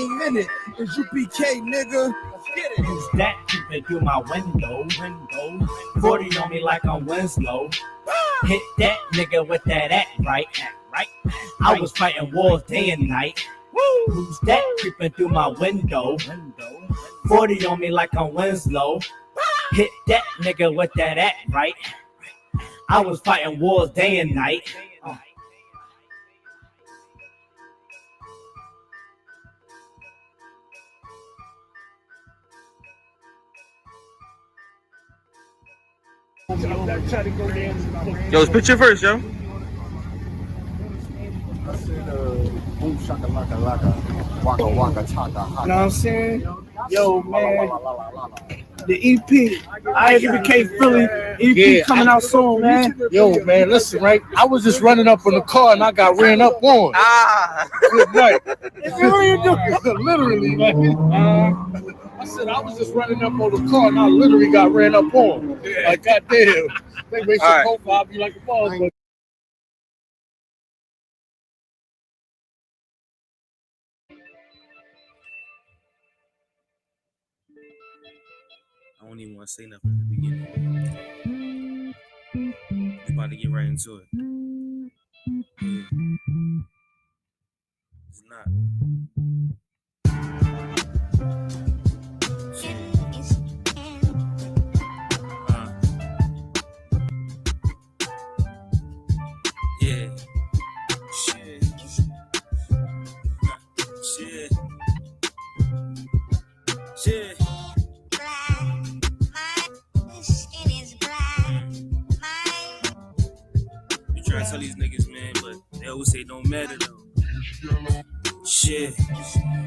ain't in it. It's UPK, nigga. Let's get it. Who's that peeping through my window? 40 on me like I'm Winslow. Hit that nigga with that act right. I was fighting wars day and night. Who's that creeping through my window? 40 on me like I'm Winslow. Hit that nigga with that act right. I was fighting wars day and night. Yo, it's picture first, yo. I said, boom shaka laka laka, waka waka chaka haka. You know what I'm saying? Yo, man. The EP, ISBK Philly EP coming out soon, man. Yo, man, listen, right? I was just running up on the car and I got ran up on. Good night. Literally, man. I said I was just running up on the car and I literally got ran up on. Like, goddamn. They make some profile be like a boss, but I don't even want to say nothing at the beginning. We about to get right into it. Yeah. It's not. Yeah. Shit. Shit. Shit. You try to tell these niggas, man, but they always say it don't matter though. Shit.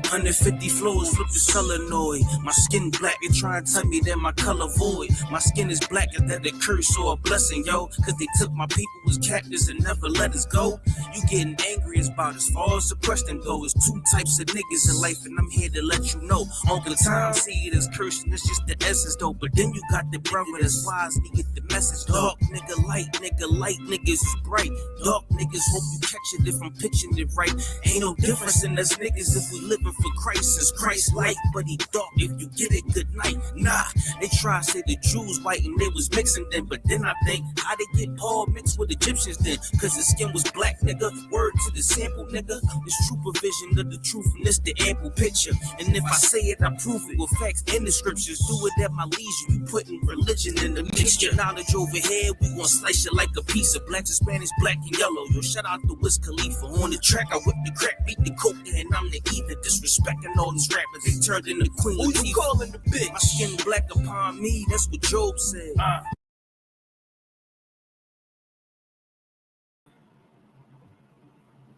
150 flows, flip the solenoid. My skin black, they try and tell me that my color void. My skin is black, is that a curse or a blessing, yo? Cause they took my people as captives and never let us go. You getting angry about as far as the question goes. There's two types of niggas in life, and I'm here to let you know. Uncle Tom see it as cursing, it's just the essence though. But then you got the brother that's wise and you get the message. Dark nigga, light niggas is bright. Dark niggas hope you catch it if I'm pitching it right. Ain't no difference in us niggas if we living for Christ. Is Christ light, but he dark. If you get it, good night. Nah, they try to say the Jews white and they was mixing them, but then I think how they get Paul mixed with Egyptians then? Cause his skin was black, nigga. Word to the sample, nigga. It's true provision of the truth and this the ample picture. And if I say it, I prove it with facts and the scriptures. Do it at my leisure. You putting religion in the mixture. Knowledge over here, we gon' slice it like a piece of black to Spanish, black and yellow. Yo, shout out to Wiz Khalifa on the track. I whip the crack, beat the coke, and I'm the either. Disrespecting all these rappers, they turned into Queen. Who you calling the bitch? My skin black upon me, that's what Job said.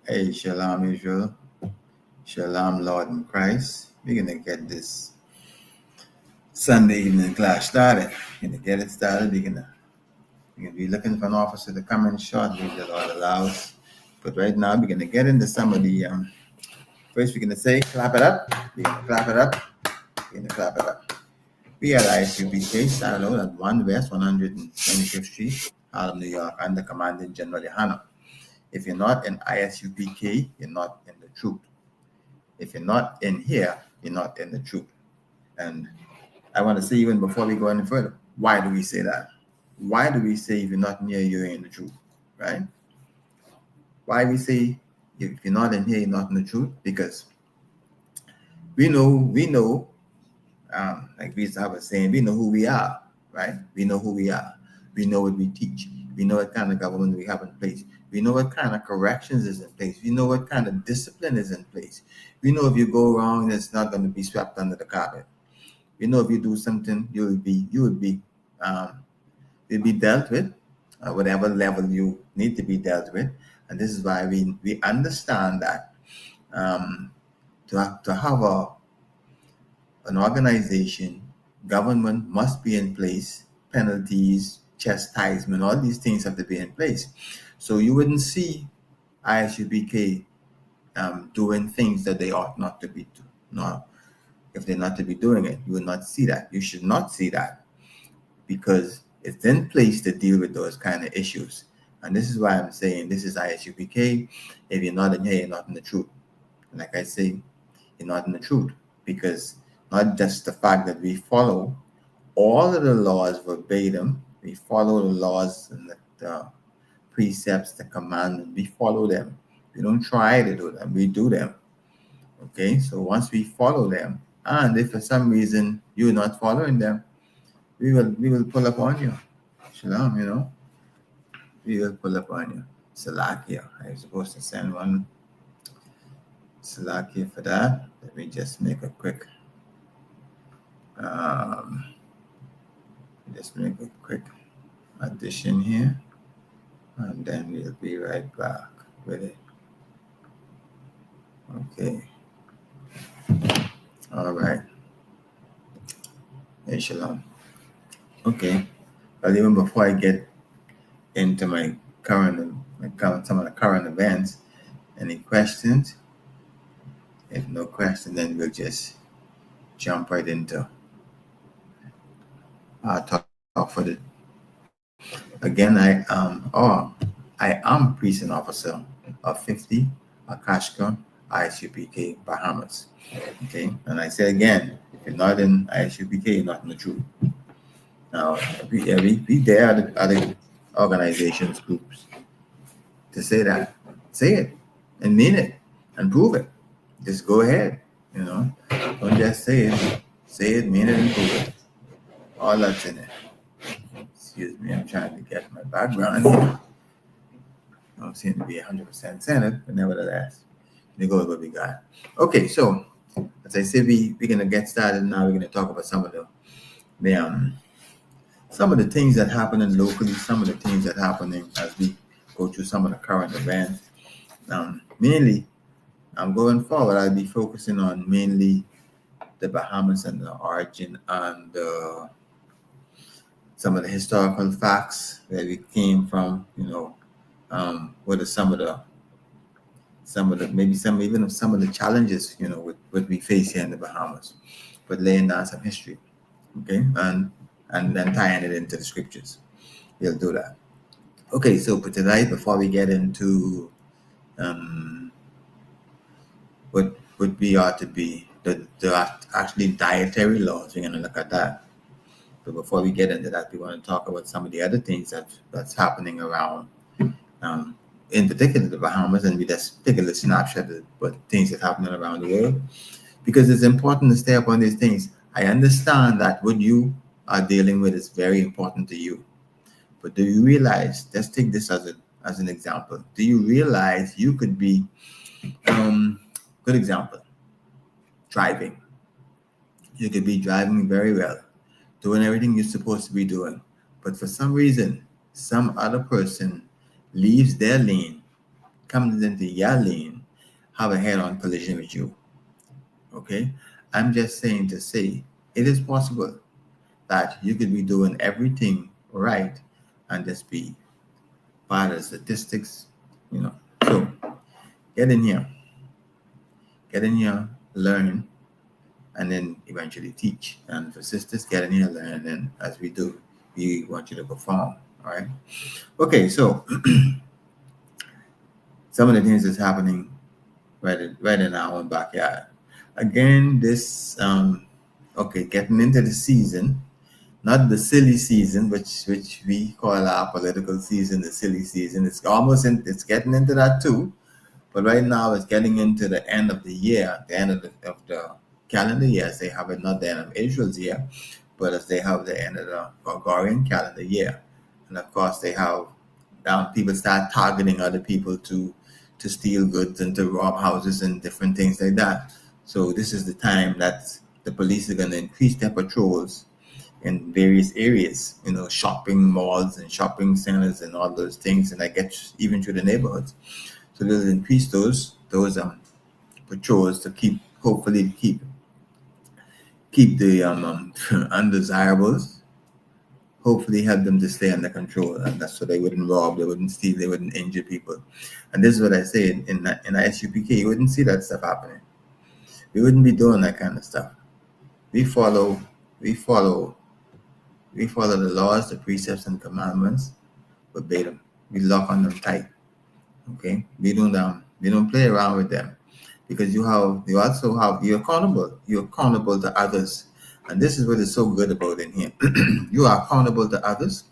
Hey, Shalom Israel. Shalom Lord in Christ. We're going to get this Sunday evening class started. We're going to get it started. We're going to be looking for an officer to come in shortly if the Lord allows. But right now, we're going to get into some of the... First, we're going to say, clap it up. We're going to clap it up. We're going to clap it up. We are ISUPK, started out at 1 West 125th Street, Harlem, New York, under Commandant General Yohana. If you're not in ISUPK, you're not in the truth. If you're not in here, you're not in the truth. And I want to say, even before we go any further, why do we say that? Why do we say if you're not near, you're in the truth, right? Why we say if you're not in here, you're not in the truth? Because we know, like we was saying, we know who we are, right? We know who we are. We know what we teach. We know what kind of government we have in place. We know what kind of corrections is in place. We know what kind of discipline is in place. We know if you go wrong, it's not going to be swept under the carpet. We know if you do something, you will be dealt with at whatever level you need to be dealt with. And this is why we understand that to have an organization, government must be in place, penalties, chastisement, all these things have to be in place. So you wouldn't see ISUPK doing things that they ought not to be doing. No, if they're not to be doing it, you would not see that. You should not see that because it's in place to deal with those kind of issues. And this is why I'm saying this is ISUPK. If you're not in here, you're not in the truth. Like I say, you're not in the truth, because not just the fact that we follow all of the laws verbatim, we follow the laws and the precepts, the commandments, we follow them. We don't try to do them, we do them. Okay, so once we follow them, and if for some reason you're not following them, we will pull up on you. Shalom, we will pull up on you. Salakia. I'm supposed to send one Salakia for that. Let me just make a quick addition here, and then we'll be right back with it. Okay. All right. Hey, shalom. Okay. But even before I get into some of the current events, any questions? If no question, then we'll just jump right into our talk for the. Again, I am precinct officer of 50 Akashka ISUPK Bahamas. Okay, and I say again, if you're not in ISUPK, you're not in the truth. Now, we there are other organizations, groups to say that. Say it and mean it and prove it. Just go ahead, Don't just say it. Say it, mean it, and prove it. All that's in it. Excuse me, I'm trying to get my background here. I don't seem to be 100% centered, but nevertheless, we go with what we got. Okay, so as I said, we're gonna get started now. We're gonna talk about some of the things that happening locally, some of the things that happening as we go through some of the current events. Mainly, I'm going forward. I'll be focusing on mainly the Bahamas and the origin and some of the historical facts where we came from. What are some of the challenges with what we face here in the Bahamas, but laying down some history, okay, and then tying it into the scriptures. We'll do that. Okay, so for tonight, before we get into what we ought to be, the actually dietary laws, we're going to look at that. But before we get into that, we want to talk about some of the other things that's happening around, in particular the Bahamas, and we just take a little snapshot of what things that are happening around the world, because it's important to stay up on these things. I understand that what you are dealing with is very important to you, but do you realize? Let's take this as an example. Do you realize you could be, good example, driving. You could be driving very well, doing everything you're supposed to be doing, but for some reason, some other person leaves their lane, comes into your lane, have a head-on collision with you. Okay? I'm just saying to say it is possible that you could be doing everything right and just be part of the statistics, So get in here, learn, and then eventually teach. And for sisters, get in here, learn, and then as we do, we want you to perform. All right. Okay, so some of the things that's happening right in our own backyard. Again, this getting into the season, not the silly season, which we call our political season, the silly season. It's it's getting into that too. But right now it's getting into the end of the year, the end of the calendar year, as they have it, not the end of Israel's year, but as they have the end of the Gregorian calendar year. And of course, they have people start targeting other people to steal goods and to rob houses and different things like that. So this is the time that the police are going to increase their patrols in various areas, shopping malls and shopping centers and all those things, and I get even to the neighborhoods. So they'll increase those patrols to hopefully keep the undesirables. Hopefully help them to stay under control, and that's so they wouldn't rob, they wouldn't steal, they wouldn't injure people. And this is what I say in ISUPK, you wouldn't see that stuff happening. We wouldn't be doing that kind of stuff. We follow the laws, the precepts, and commandments verbatim. We lock on them tight. Okay, we don't play around with them, because you're accountable. You're accountable to others. And this is what is so good about in here. You are accountable to others.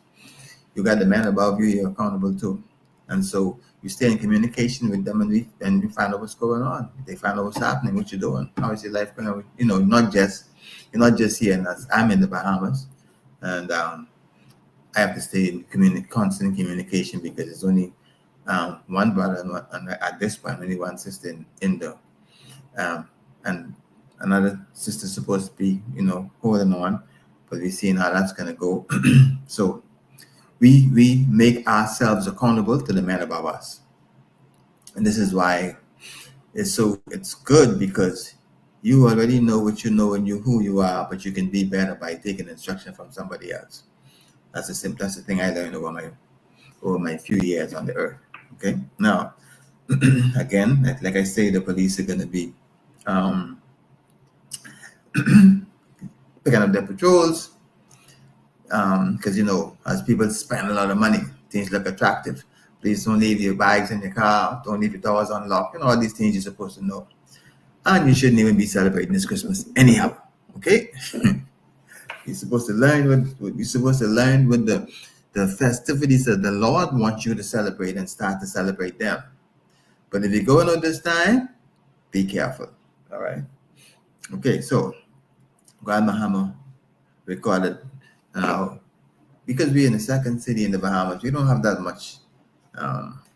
You got the man above you, you're accountable to. And so you stay in communication with them, and you find out what's going on. They find out what's happening, what you're doing. How is your life going? You're not just here. And I'm in the Bahamas, and I have to stay in constant communication because it's only one brother, and at this point, only one sister in the and another sister supposed to be, holding on, but we're seeing how that's gonna go. So we make ourselves accountable to the man above us, and this is why it's good, because you already know what you know and who you are, but you can be better by taking instruction from somebody else. That's the thing I learned over my few years on the earth. Okay, now again, like I say, the police are going to be picking up their patrols because as people spend a lot of money, things look attractive. Please don't leave your bags in your car. Don't leave your doors unlocked. All these things you're supposed to know, and you shouldn't even be celebrating this Christmas anyhow. Okay. You're supposed to learn with the festivities that the Lord wants you to celebrate, and start to celebrate them. But if you're going on this time, be careful. All right. Okay. So Grand Bahama recorded because we're in the second city in the Bahamas. We don't have that much.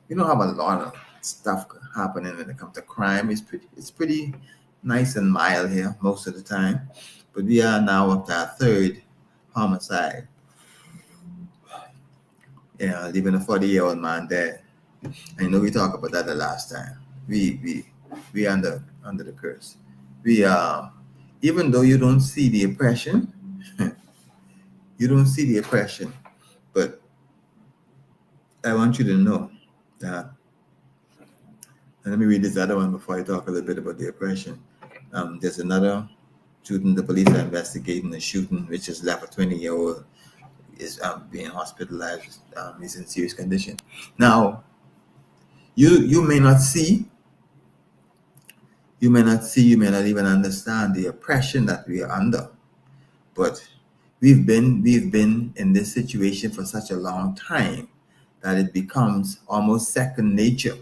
We don't have a lot of stuff happening when it comes to crime. It's pretty nice and mild here most of the time. But we are now up to our third homicide. Leaving a 40-year-old man dead. And we talked about that the last time. We under the curse. We even though you don't see the oppression, but I want you to know that. And let me read this other one before I talk a little bit about the oppression. There's another shooting. The police are investigating the shooting, which has left a 20-year-old is being hospitalized. He's in serious condition. Now, you may not see, you may not even understand the oppression that we are under. But we've been in this situation for such a long time that it becomes almost second nature.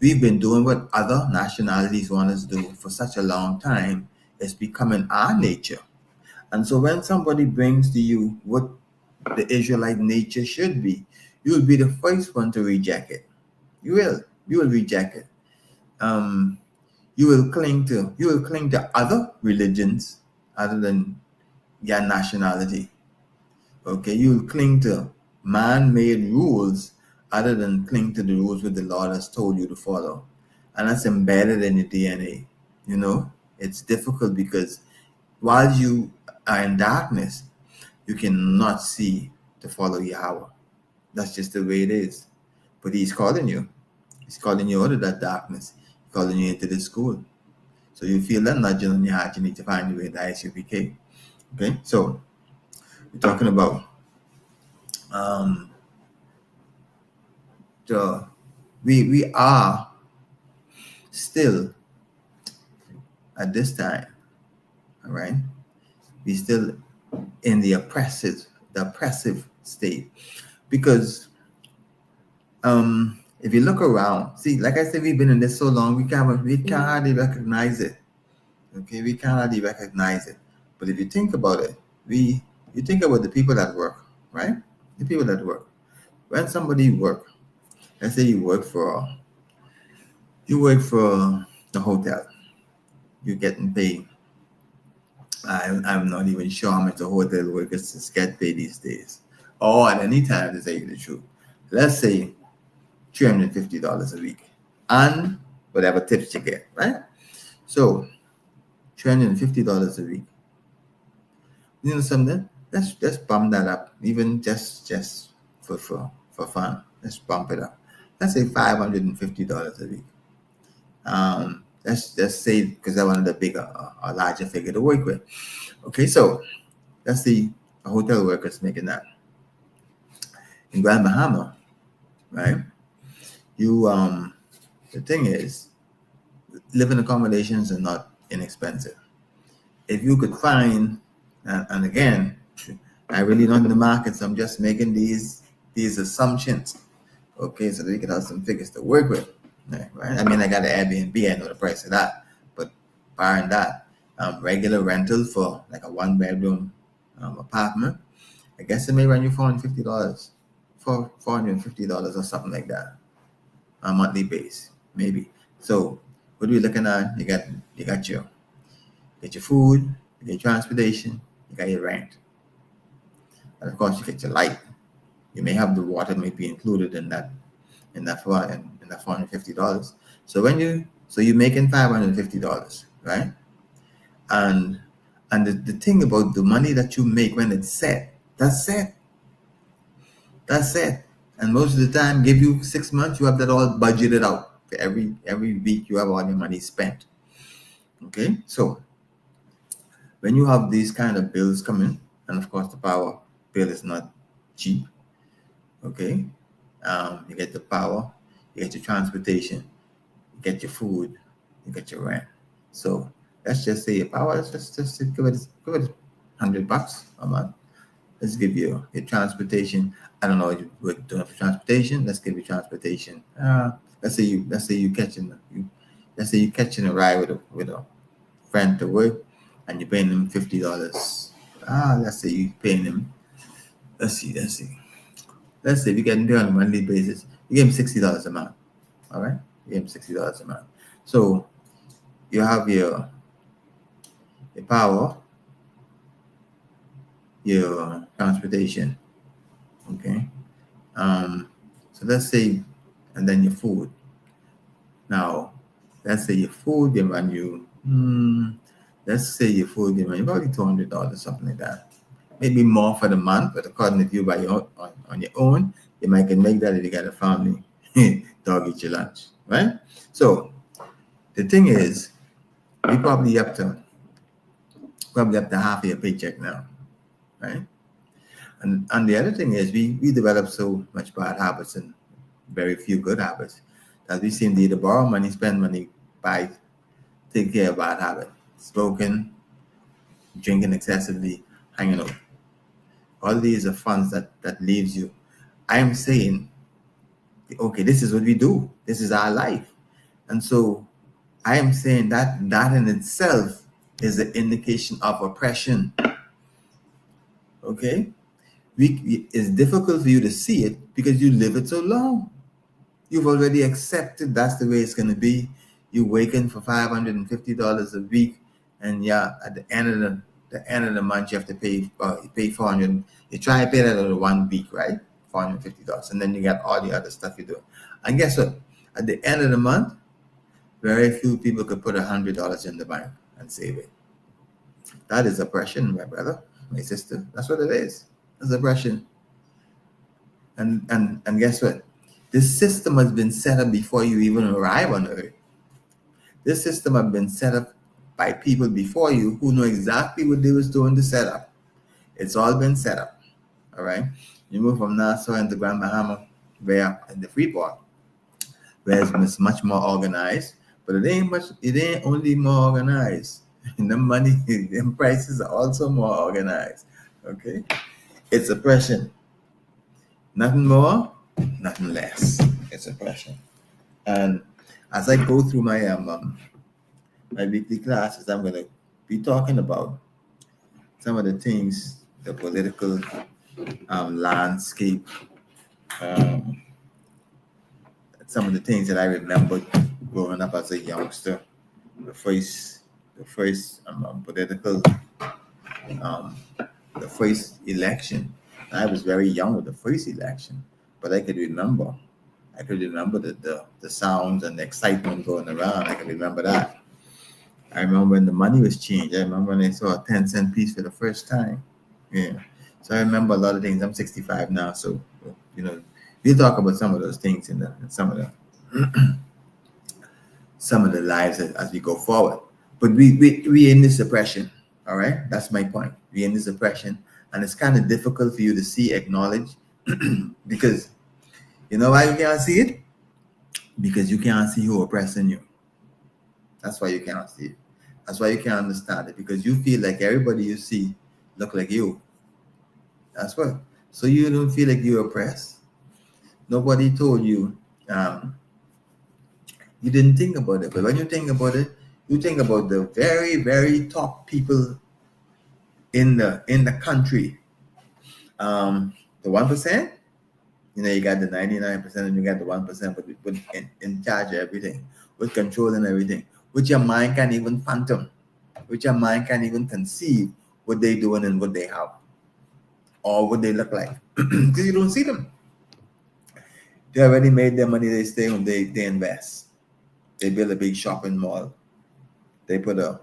We've been doing what other nationalities want us to do for such a long time. It's becoming our nature. And so when somebody brings to you what the Israelite nature should be, you will be the first one to reject it. You will reject it. You will cling to other religions other than your nationality. Okay, you will cling to man-made rules other than cling to the rules that the Lord has told you to follow. And that's embedded in your DNA. It's difficult because while you are in darkness, you cannot see to follow Yahweh. That's just the way it is. But He's calling you. He's calling you out of that darkness. He's calling you into the school. So you feel that nudging on your heart, you need to find your way to ISUPK. Okay, so we're talking about we are still at this time, all right? We still in the oppressive state, because if you look around, see, like I said, we've been in this so long, we can't hardly recognize it. Okay, we can't hardly recognize it. But if you think about it, you think about the people that work, right? The people that work. When somebody work, let's say you work for the hotel, you're getting paid. I'm not even sure how much the hotel workers get paid these days, or at any time, to tell you the truth. Let's say $350 a week, and whatever tips you get, right? So $350 a week. You know something? Let's bump that up, even just for fun. Let's bump it up. Let's say $550 a week. Let's say, because I wanted a bigger or larger figure to work with. Okay, so let's see a hotel worker's making that. In Grand Bahama, right? The thing is, living accommodations are not inexpensive. If you could find, and again, I really not in the market, so I'm just making these assumptions, okay, so that we can have some figures to work with, right? I mean, I got an Airbnb, I know the price of that, but barring that, regular rental for like a 1-bedroom apartment, I guess it may run you $450, $450 or something like that, on a monthly base, maybe. So what are we looking at? You got your food, you get your transportation, you got your rent, and of course you get your light. You may have the water may be included in that $450. So you're making $550, right? And the thing about the money that you make when it's set, that's it. And most of the time, give you 6 months, you have that all budgeted out. For every week, you have all your money spent. Okay, so when you have these kind of bills coming, and of course the power bill is not cheap. Okay, you get the power, you get your transportation, you get your food, you get your rent. So let's just say your power. Let's just give it $100 a month. Let's give you your transportation. I don't know what you're doing for transportation. Let's give you transportation. Let's say you catching a ride with a friend to work, and you're paying them $50. Let's say you paying them. Let's see. Let's say you get there on a monthly basis. You give them $60 a month. All right, you give them $60 a month. So you have your power, your transportation, okay. So let's say, and then your food. Now, let's say your food they run you. Probably $200, something like that. Maybe more for the month, but according if you buy on your own, you might can make that if you got a family. Dog eat your lunch, right? So the thing is, we probably up to half of your paycheck now, right? And the other thing is we develop so much bad habits and very few good habits that we seem to either borrow money, spend money, take care of bad habits, smoking, drinking excessively, hanging out. All these are funds that leaves you. I am saying, okay, this is what we do. This is our life. And so I am saying that in itself is an indication of oppression. Okay? It's difficult for you to see it because you live it so long. You've already accepted that's the way it's going to be. You're working for $550 a week, and at the end of the month you have to pay $400. You try to pay that over 1 week, right? $450, and then you got all the other stuff you do. And guess what? At the end of the month, very few people could put $100 in the bank and save it. That is oppression, my brother, my sister. That's what it is. It's oppression. And guess what? This system has been set up before you even arrive on Earth. This system has been set up by people before you who know exactly what they was doing to set up. It's all been set up. All right. You move from Nassau into Grand Bahama, where in the Freeport, where it's much more organized, but it ain't only more organized. The money, the prices are also more organized. Okay. It's oppression. Nothing more, nothing less. It's oppression. And as I go through my my weekly classes, I'm going to be talking about some of the things, the political landscape, some of the things that I remembered growing up as a youngster. The first political, the first election. I was very young with the first election, but I could remember the sounds and the excitement going around. I can remember that. I remember when the money was changed. I remember when I saw a 10-cent piece for the first time. Yeah. So I remember a lot of things. I'm 65 now, so we'll talk about some of those things in some of the lives as we go forward. But we in this oppression. All right, that's my point. We in this oppression, and it's kind of difficult for you to acknowledge, because you know why you can't see it? Because you can't see who oppressing you. That's why you cannot see it. That's why you can't understand it, because you feel like everybody you see look like you. That's what. So you don't feel like you're oppressed. Nobody told you. You didn't think about it, but when you think about it, you think about the very, very top people in the country. The 1%. You got the 99% and you got the 1%, but in charge of everything, with controlling everything, which your mind can't even phantom, which your mind can't even conceive what they're doing and what they have, or what they look like, because you don't see them. They already made their money. They stay home. They invest. They build a big shopping mall. They put a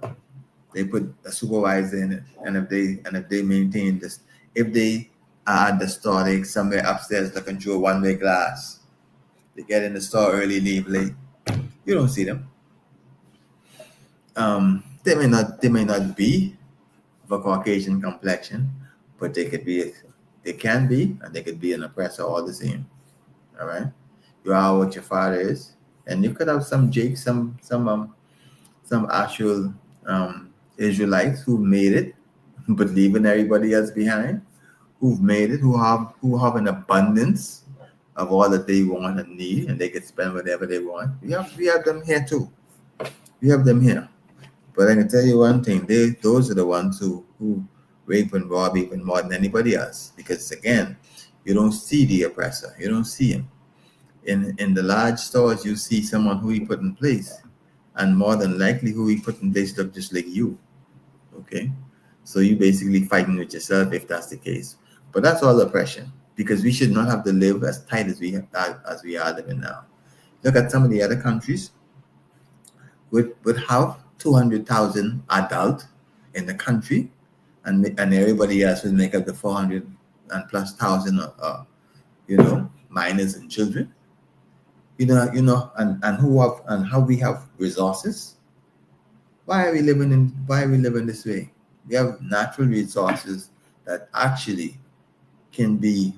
supervisor in it, and if they maintain this, if they are at the store, they somewhere upstairs to control one-way glass. They get in the store early, leave late. You don't see them. They may not be of a Caucasian complexion, but they can be, and they could be an oppressor all the same. All right, you are what your father is, and you could have some actual Israelites who made it, but leaving everybody else behind, who've made it, who have an abundance of all that they want and need, and they can spend whatever they want. We have them here too. We have them here. But I can tell you one thing: those are the ones who rape and rob even more than anybody else. Because again, you don't see the oppressor. You don't see him. In the large stores, you see someone who he put in place, and more than likely, who he put in place look just like you. Okay, so you basically fighting with yourself if that's the case. But that's all oppression, because we should not have to live as tight as we are living now. Look at some of the other countries would have 200,000 adults in the country, and everybody else would make up the 400 and plus thousand minors and children. And how we have resources. Why are we living this way? We have natural resources that actually can be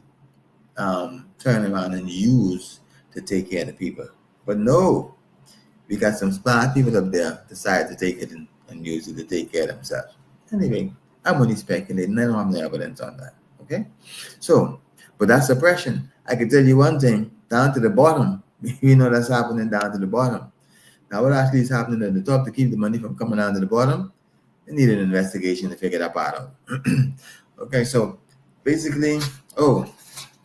turned around and used to take care of the people. But no, we got some smart people up there decide to take it and use it to take care of themselves. Anyway, I'm only speculating. I don't have no evidence on that. Okay? So, but that's oppression. I can tell you one thing, down to the bottom, we know that's happening down to the bottom. Now, what actually is happening at the top to keep the money from coming down to the bottom? They need an investigation to figure that part out. Okay, so basically,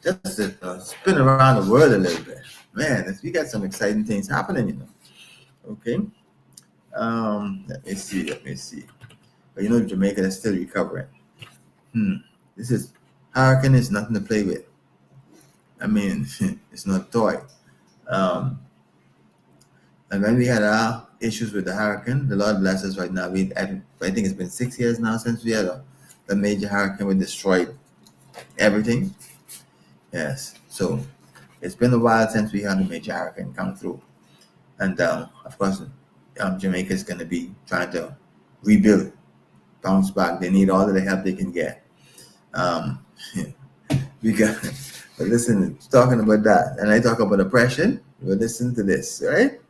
just to spin around the world a little bit. Man, we got some exciting things happening, Okay. Let me see. But Jamaica is still recovering. Hurricane is nothing to play with. I mean, it's not a toy. And when we had our issues with the hurricane, the Lord bless us right now. I think it's been 6 years now since we had a major hurricane that destroyed everything. Yes. So it's been a while since we had a major hurricane come through. And of course, Jamaica is going to be trying to rebuild, bounce back. They need all of the help they can get. But listen, talking about that, and I talk about oppression. Well, listen to this, right?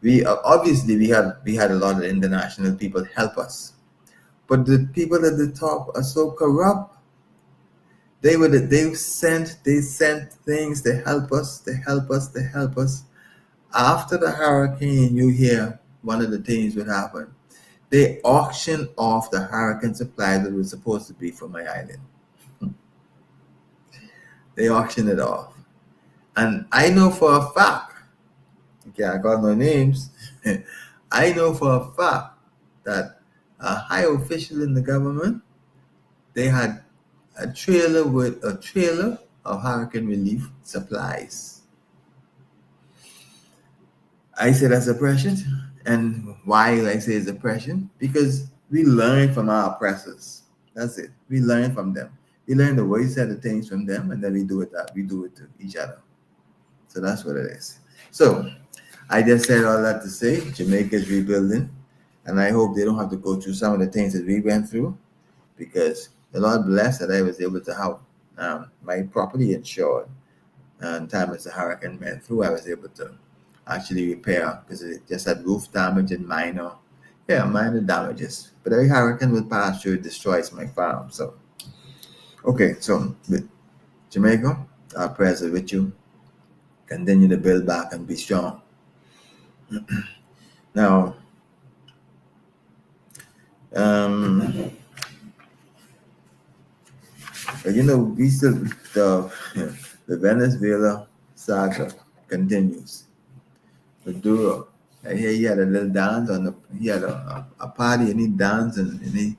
We had a lot of international people help us, but the people at the top are so corrupt. They sent things to help us. After the hurricane, you hear one of the things would happen. They auctioned off the hurricane supply that was supposed to be for my island. They auctioned it off. And I know for a fact, okay, I got no names. I know for a fact that a high official in the government, they had a trailer of hurricane relief supplies. I say that's oppression. And why I say it's oppression? Because we learn from our oppressors. That's it. We learn from them. We learn the ways of the things from them, and then we do it to each other. So that's what it is. So I just said all that to say Jamaica is rebuilding, and I hope they don't have to go through some of the things that we went through, because the Lord bless that I was able to have my property insured. And time as the hurricane went through, I was able to actually repair because it just had roof damage and minor damages. But every hurricane will pass through, it destroys my farm. So, okay, so with Jamaica, our prayers are with you. Continue to build back and be strong. Now, but we still the Venezuela saga continues. Maduro, I hear he had a little dance he had a party and he danced and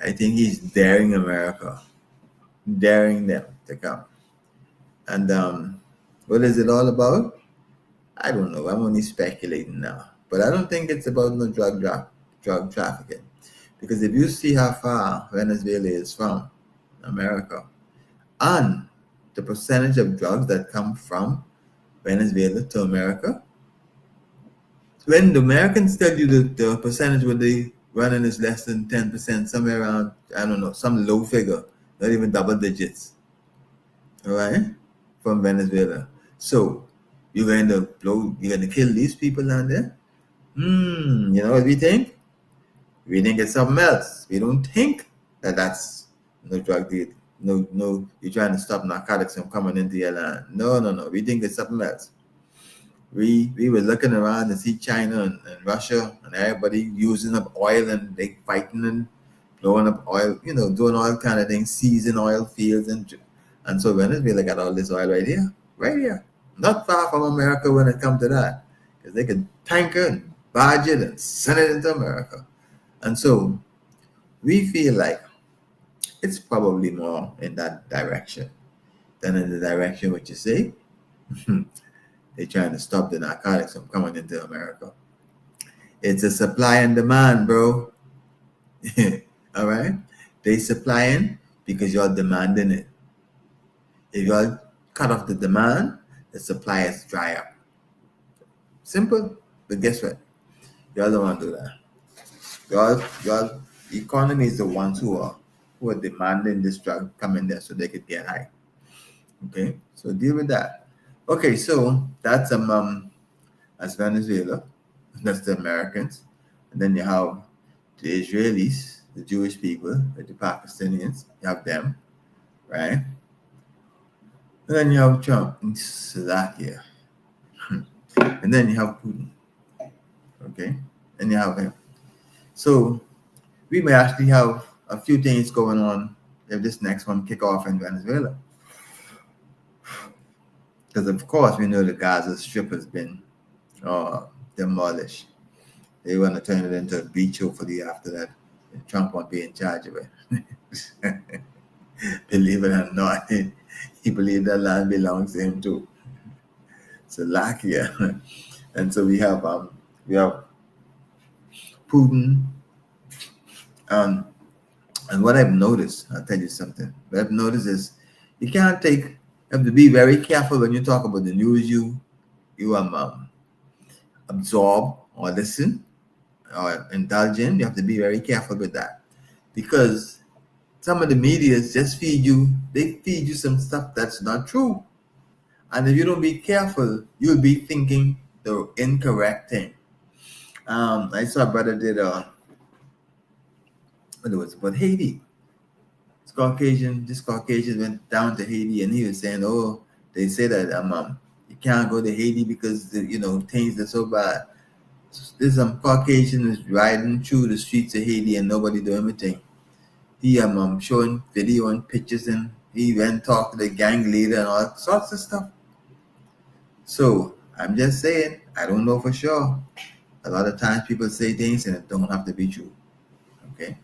I think he's daring America, daring them to come. And what is it all about? I don't know. I'm only speculating now, but I don't think it's about no drug trafficking, because if you see how far Venezuela is from America and the percentage of drugs that come from Venezuela to America, when the Americans tell you the percentage where they running is less than 10%, somewhere around, I don't know, some low figure, not even double digits, all right, from Venezuela. So you're going to kill these people down there? You know what we think? We think it's something else. We don't think that's no drug deal. No, you're trying to stop narcotics from coming into your land. No. We think it's something else. We were looking around and see China and Russia and everybody using up oil and they fighting and blowing up oil, doing all kind of things, seizing oil fields and so Venezuela got all this oil right here, not far from America when it comes to that, because they could tanker and barge it and send it into America. And so we feel like it's probably more in that direction than in the direction what you say. They're trying to stop the narcotics from coming into America. It's a supply and demand, bro. All right? They supplying because you're demanding it. If you cut off the demand, the supply is dry up. Simple, but guess what? Y'all don't want to do that. Y'all economy is the ones who are demanding this drug come in there so they could get high. Okay, so deal with that. Okay, so that's Venezuela. That's the Americans, and then you have the Israelis, the Jewish people, the Pakistanians. You have them, right? And then you have Trump in Slovakia. And then you have Putin. Okay? And you have him. So we may actually have a few things going on if this next one kick off in Venezuela. Because of course we know the Gaza Strip has been demolished. They want to turn it into a beach hopefully after that. And Trump won't be in charge of it. Believe it or not, he believes that land belongs to him too. Slovakia. And so we have Putin. And what I've noticed, I'll tell you something. What I've noticed is you have to be very careful when you talk about the news you absorb or listen or indulge in. You have to be very careful with that, because some of the media just feed you some stuff that's not true. And if you don't be careful, you'll be thinking the incorrect thing. I saw a brother did what it was about Haiti. This Caucasian went down to Haiti and he was saying, oh, they say that you can't go to Haiti because things are so bad. This Caucasian is riding through the streets of Haiti and nobody do anything. He showing video and pictures, and he went talk to the gang leader and all sorts of stuff. So I'm just saying, I don't know for sure. A lot of times people say things and it don't have to be true. Okay.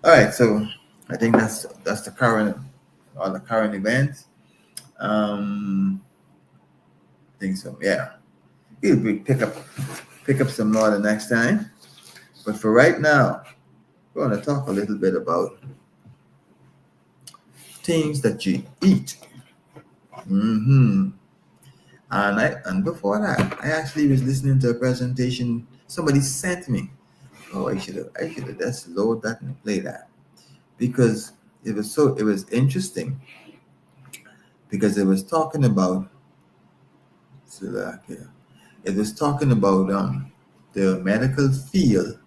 All right. So I think that's the current events. I think so. Yeah. We'll pick up some more the next time. But for right now, we're going to talk a little bit about things that you eat. And before that, I actually was listening to a presentation somebody sent me. Oh, I should have just load that and play that, because it was interesting, because it was talking about Slovakia. it was talking about the medical field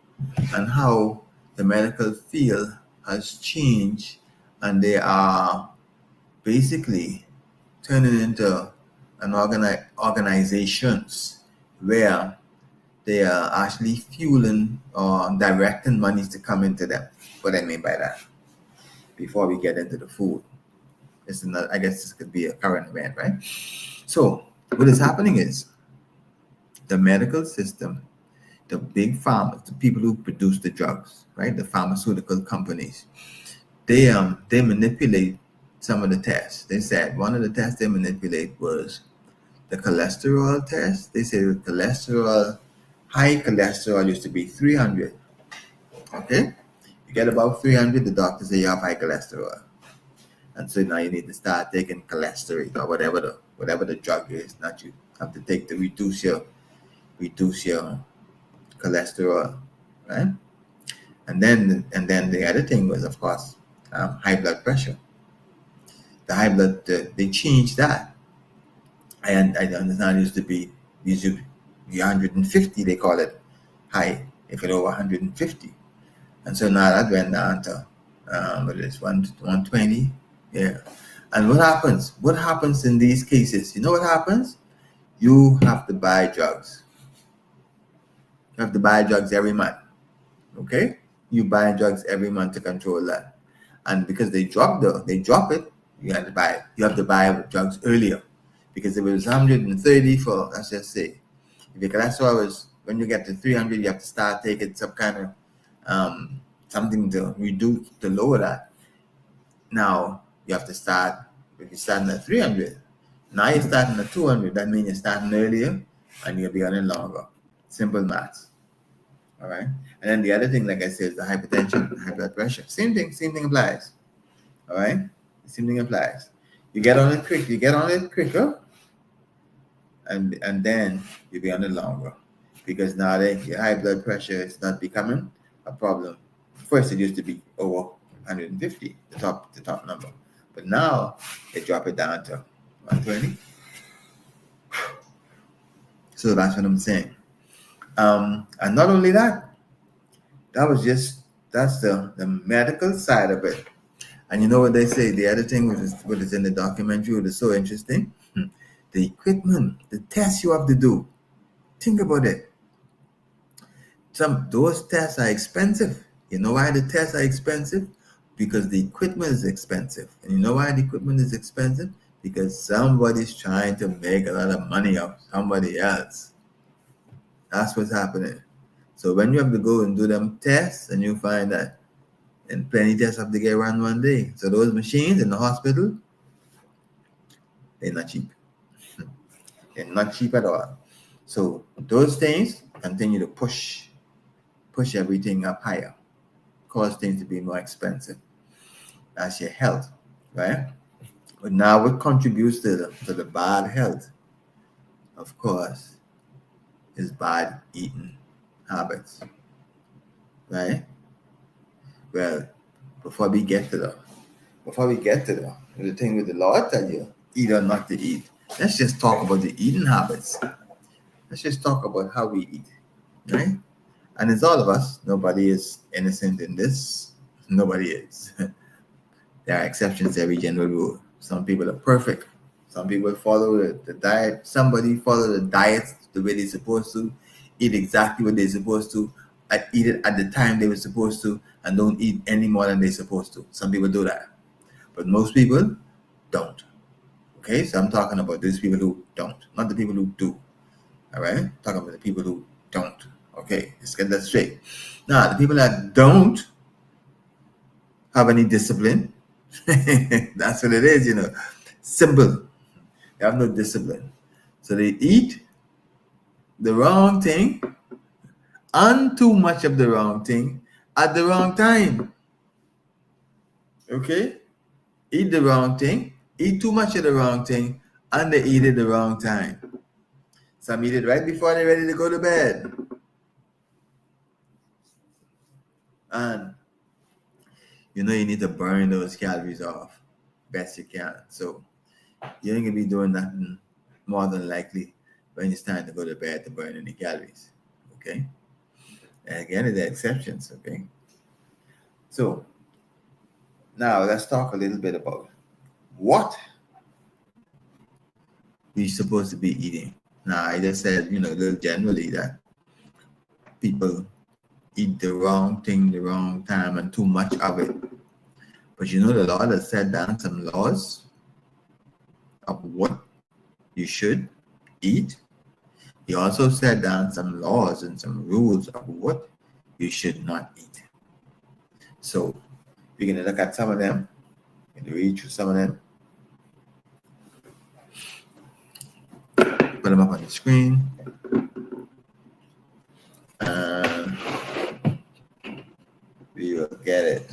and how the medical field has changed, and they are basically turning into an organizations where they are actually fueling or directing monies to come into them. What I mean by that, before we get into the food, it's not, I guess this could be a current event, right? So what is happening is the medical system, the big pharma, the people who produce the drugs, right, the pharmaceutical companies, they manipulate some of the tests. They said one of the tests they manipulate was the cholesterol test. They say the cholesterol, high cholesterol used to be 300. Okay, you get about 300, the doctor say you have high cholesterol, and so now you need to start taking cholesterol or whatever the drug is. Not you have to take to reduce your cholesterol, right? And then the other thing was, of course, high blood pressure. The high blood, they changed that. And I understand it used to be 150, they call it high, if it's over 150. And so now that went down to, what is 120? Yeah. And what happens? What happens in these cases? You know what happens? You have to buy drugs. You have to buy drugs every month. Okay? You buy drugs every month to control that. And because they drop it, you have to buy it. You have to buy drugs earlier. Because if it was 130 for, let's just say, if your cholesterol was, when you get to 300, you have to start taking some kind of something to reduce, to lower that. Now you have to start, if you're starting at 300, now you're starting at 200. That means you're starting earlier and you'll be on it longer. Simple maths. All right. And then the other thing, like I said, is the hypertension, high blood pressure. Same thing applies. All right. Same thing applies. You get on it quicker, and then you'll be on it longer. Because now your high blood pressure is not becoming a problem. First, it used to be over 150, the top number. But now they drop it down to 120. So that's what I'm saying. And not only that, that's the medical side of it. And you know what they say? The other thing what is in the documentary, what is so interesting, the equipment, the tests you have to do. Think about it. Those tests are expensive. You know why the tests are expensive? Because the equipment is expensive. And you know why the equipment is expensive? Because somebody's trying to make a lot of money off somebody else. That's what's happening. So when you have to go and do them tests, and you find that, and plenty tests have to get run one day. So those machines in the hospital, they're not cheap. They're not cheap at all. So those things continue to push everything up higher, cause things to be more expensive. That's your health, right? But now what contributes to the bad health, of course, is bad eating habits, right? Well, before we get to the thing with the Lord tell you, eat or not to eat, let's just talk about the eating habits. Let's just talk about how we eat, right? And it's all of us. Nobody is innocent in this. Nobody is. There are exceptions to every general rule. Some people are perfect. Some people follow the diet. Somebody follow the diet the way they're supposed to, eat exactly what they're supposed to, eat it at the time they were supposed to, and don't eat any more than they're supposed to. Some people do that. But most people don't. Okay? So I'm talking about those people who don't, not the people who do. All right? I'm talking about the people who don't. Okay, let's get that straight. Now, the people that don't have any discipline, that's what it is, simple. They have no discipline. So they eat the wrong thing and too much of the wrong thing at the wrong time. Okay? Eat the wrong thing, eat too much of the wrong thing, and they eat it the wrong time. Some eat it right before they're ready to go to bed. And you need to burn those calories off best you can. So you ain't gonna be doing nothing more than likely when it's time to go to bed to burn any calories. Okay? And again, there are exceptions. Okay? So, now let's talk a little bit about what we're supposed to be eating. Now, I just said, a little generally that people eat the wrong thing, the wrong time, and too much of it. But the Lord has set down some laws of what you should eat. He also set down some laws and some rules of what you should not eat. So we're going to look at some of them and read through some of them. Put them up on the screen. And we will get it.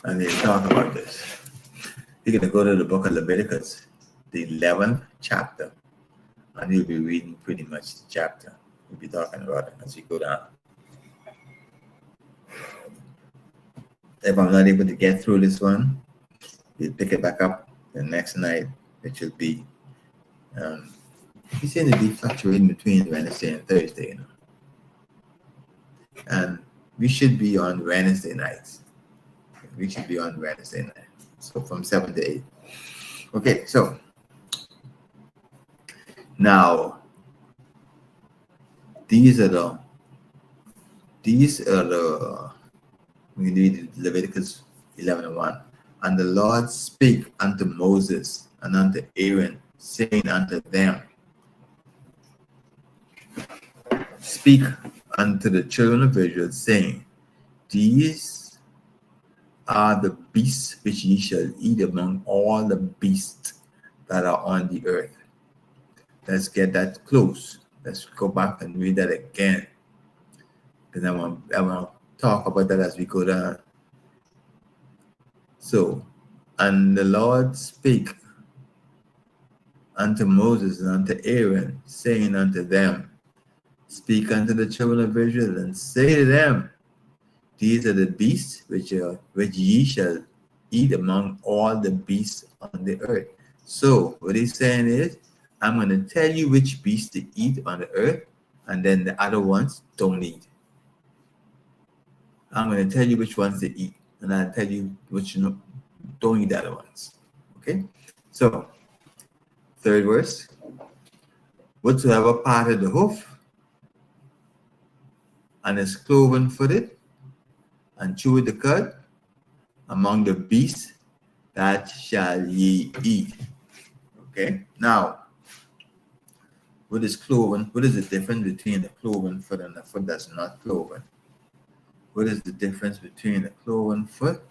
And they talk about this. You're going to go to the book of Leviticus, the 11th chapter, and you'll be reading pretty much the chapter. We'll be talking about it as we go down. If I'm not able to get through this one, we'll pick it back up the next night, which will be, you seem to be fluctuating between Wednesday and Thursday, And we should be on Wednesday nights. We should be on Wednesday night. So from 7 to 8. Okay, so now these are the we read Leviticus 11:1. And the Lord spake unto Moses and unto Aaron, saying unto them, speak unto the children of Israel, saying, these are the beasts which ye shall eat among all the beasts that are on the earth. Let's get that close. Let's go back and read that again, because I want to talk about that as we go down. So, and the Lord spake unto Moses and unto Aaron, saying unto them, speak unto the children of Israel, and say to them, these are the beasts which ye shall eat among all the beasts on the earth. So what he's saying is, I'm going to tell you which beasts to eat on the earth, and then the other ones don't eat. I'm going to tell you which ones to eat, and I'll tell you which don't eat the other ones. Okay? So, third verse. Whatsoever part of the hoof, and is cloven-footed, and chewed the cud, among the beasts that shall ye eat. Okay? Now, what is cloven? What is the difference between the cloven foot and the foot that's not cloven? What is the difference between the cloven foot?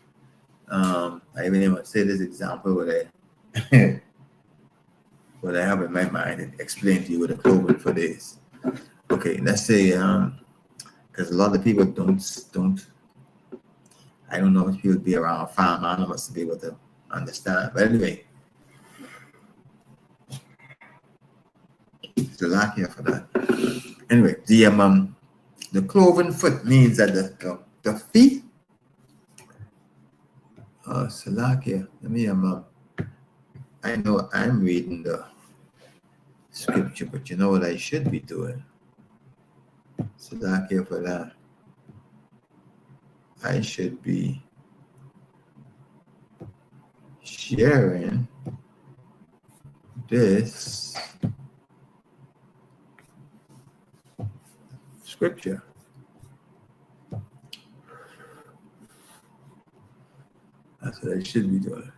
I even want to say this example what I have in my mind and explain to you what a cloven foot is. Okay, let's say because a lot of people don't. I don't know if people be around farm animals to be able to understand. But anyway, so not here for that. Anyway, the cloven foot means that the feet. Salakia. Let me I know I'm reading the scripture, but you know what I should be doing. Salakia for that. I should be sharing this scripture. That's what I should be doing.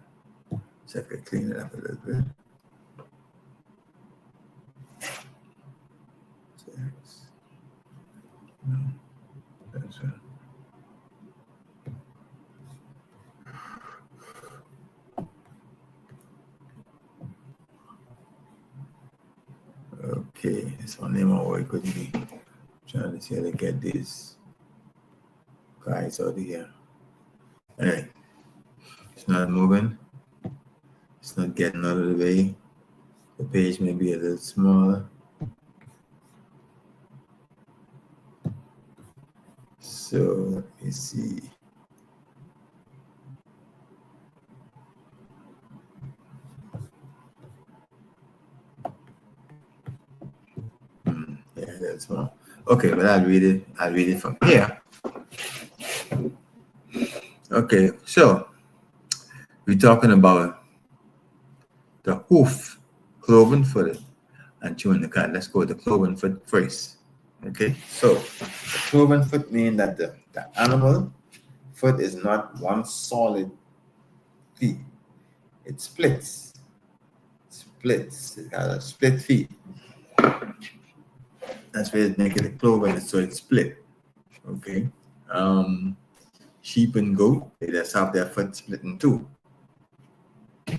So I could clean it up a little bit. No, that's right. Okay, it's only more work with me. Trying to see how to get these guys out of here. Anyway, it's not moving. It's not getting out of the way. The page may be a little smaller. So let me see. Yeah, that's one. Okay, but I'll read it. I'll read it from here. Okay, so we're talking about the hoof, cloven footed, and chewing the cud. Let's go with the cloven foot first. Okay, so the cloven foot means that the animal foot is not one solid feet. It splits. Splits. It has a split feet. That's why it's making it cloven, so it's split. Okay. Sheep and goat, they just have their foot split in two.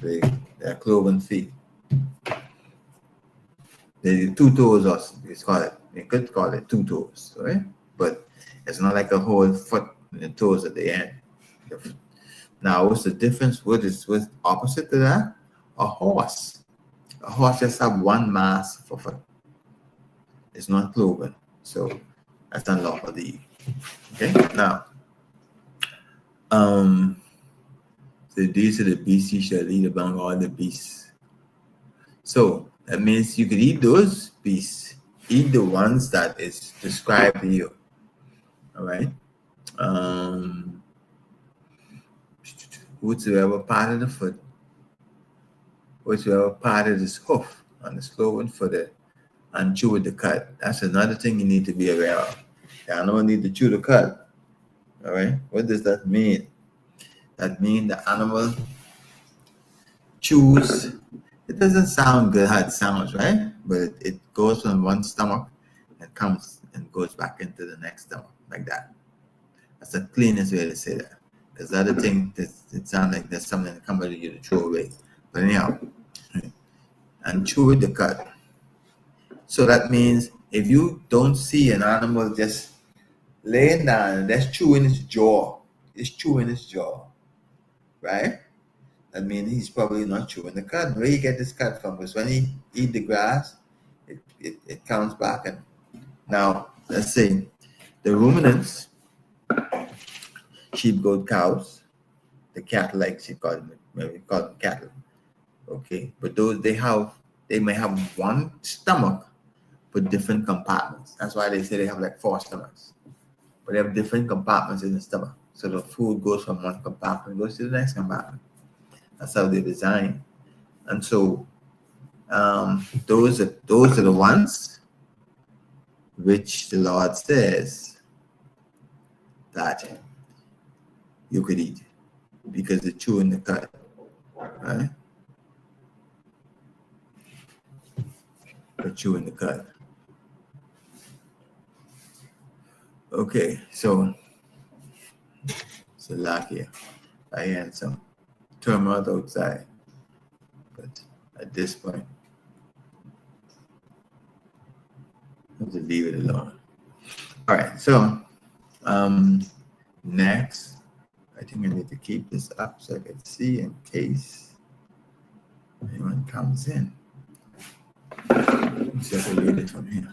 They're cloven feet. The two toes, we could call it two toes, right? But it's not like a whole foot and the toes at the end. Now, what's the difference? What's opposite to that? A horse. A horse just have one mass for foot. It's not cloven, so that's unlawful to eat. Okay, now, so these are the beasts you shall eat among all the beasts. So that means you could eat those beasts. Eat the ones that is described to you. All right. Whatsoever part of the foot, whatsoever part of this hoof on the cloven footed, and chew with the cud. That's another thing you need to be aware of. The animal need to chew the cud. All right. What does that mean? That means the animal chews. It doesn't sound good how it sounds, right? But it goes from one stomach and comes and goes back into the next stomach like that. That's the cleanest way to say that. Because the other thing, it sounds like there's something that comes out of you to throw away. But anyhow, and chew with the cud. So that means if you don't see an animal just laying down and that's chewing its jaw, it's chewing its jaw, right? That means he's probably not chewing the cud. Where you get this cud from? Because when he eat the grass, it comes back. And now, let's say the ruminants, sheep, goat, cows, the cattle, like she called them, maybe call them cattle. Okay, but those they may have one stomach, but different compartments. That's why they say they have like 4 stomachs. But they have different compartments in the stomach. So the food goes from one compartment, goes to the next compartment. That's how they design. And so those are the ones which the Lord says that you could eat because they're chewing the cud, right? They're chewing the cud. Okay, so Salakia, I had some turmoil outside, but at this point, I have to leave it alone. All right, so next, I think I need to keep this up so I can see in case anyone comes in. Let's just read it from here.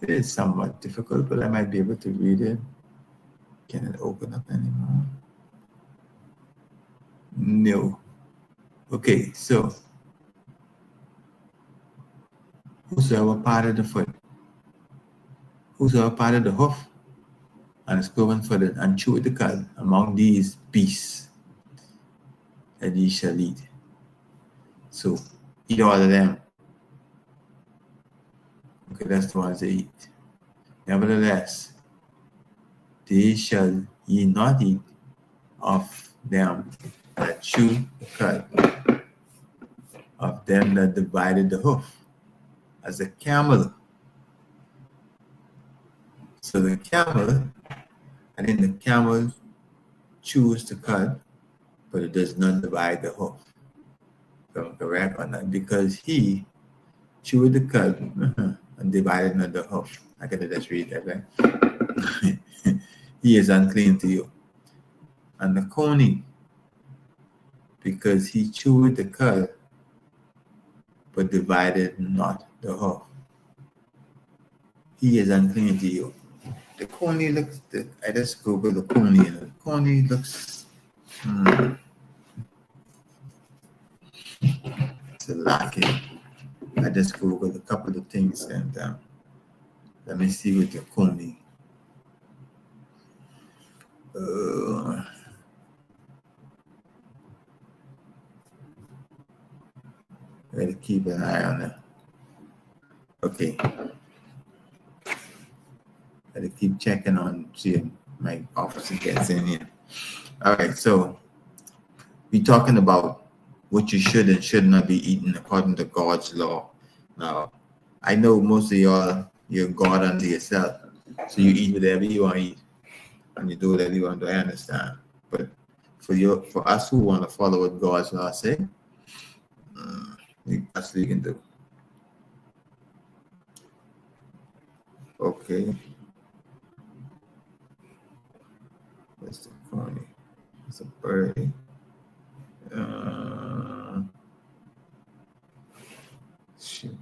It is somewhat difficult, but I might be able to read it. Can it open up anymore? No. Okay, so whosoever part of the foot, whosoever part of the hoof, and is cloven footed, and chew the cud among these beasts, that ye shall eat. So eat all of them. Okay, that's the ones they eat. Nevertheless, they shall ye not eat of them that chew the cud, of them that divided the hoof, as a camel. So the camel, and then the camel chews the cud, but it does not divide the hoof. So I'm correct on that, because he chewed the cud and divided not the hoof. I gotta just read that, right? He is unclean to you. And the coney, because he chewed the cud, but divided not the hoof. He is unclean to you. The coney looks, I just Googled the coney, and the coney looks, it's a lucky. I just Googled a couple of things, and let me see what the coney. Gotta keep an eye on it. Okay. Gotta keep checking on, see if my officer gets in here. All right, so we're talking about what you should and should not be eating according to God's law. Now, I know most of y'all, you're God unto yourself, so you eat whatever you want to eat, and you do whatever you want to. I understand, but for us who want to follow what God's law say, that's what you can do. Okay. What's the corny? It's a bird. Shoot.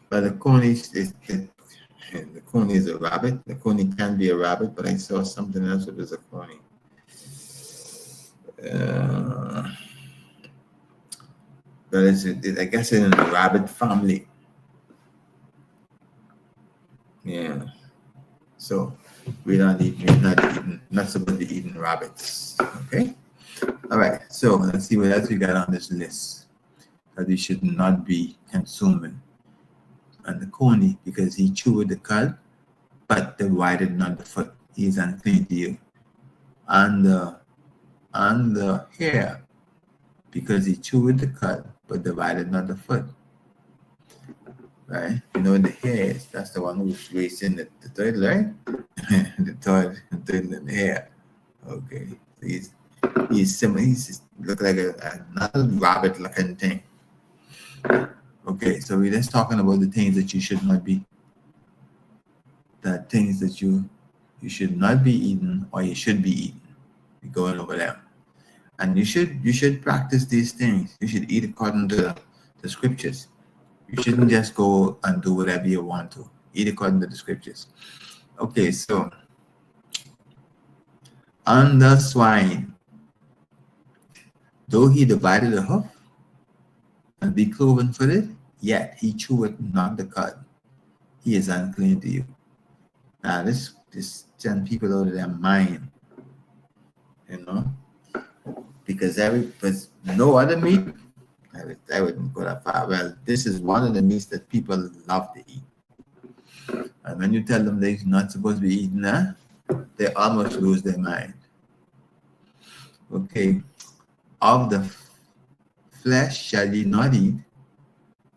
But the coney is a rabbit. The coney can be a rabbit, but I saw something else that was a coney. But I guess it's in the rabbit family. Yeah. So we're not supposed to be eating rabbits. Okay. All right. So let's see what else we got on this list that we should not be consuming. And the coney, because he chewed the cud, but divided not the foot. He is unclean to you. And the hare, because he chewed the cud, but divided not the foot. Right? You know the hare is, that's the one who's racing the turtle, right? the turtle and the hare. Okay. So he's similar. He's look like another rabbit looking thing. Okay, so we're just talking about the things that you should not be, the things that you should not be eating or you should be eating. We're going over them. And you should practice these things. You should eat according to the scriptures. You shouldn't just go and do whatever you want to. Eat according to the scriptures. Okay, so on the swine, though he divided the hoof and be cloven footed, yet he cheweth not the cud. He is unclean to you. Now this send people out of their mind, you know, because no other meat. I wouldn't go that far. Well, this is one of the meats that people love to eat, and when you tell them they're not supposed to be eating that, they almost lose their mind. Okay, of the flesh shall ye not eat,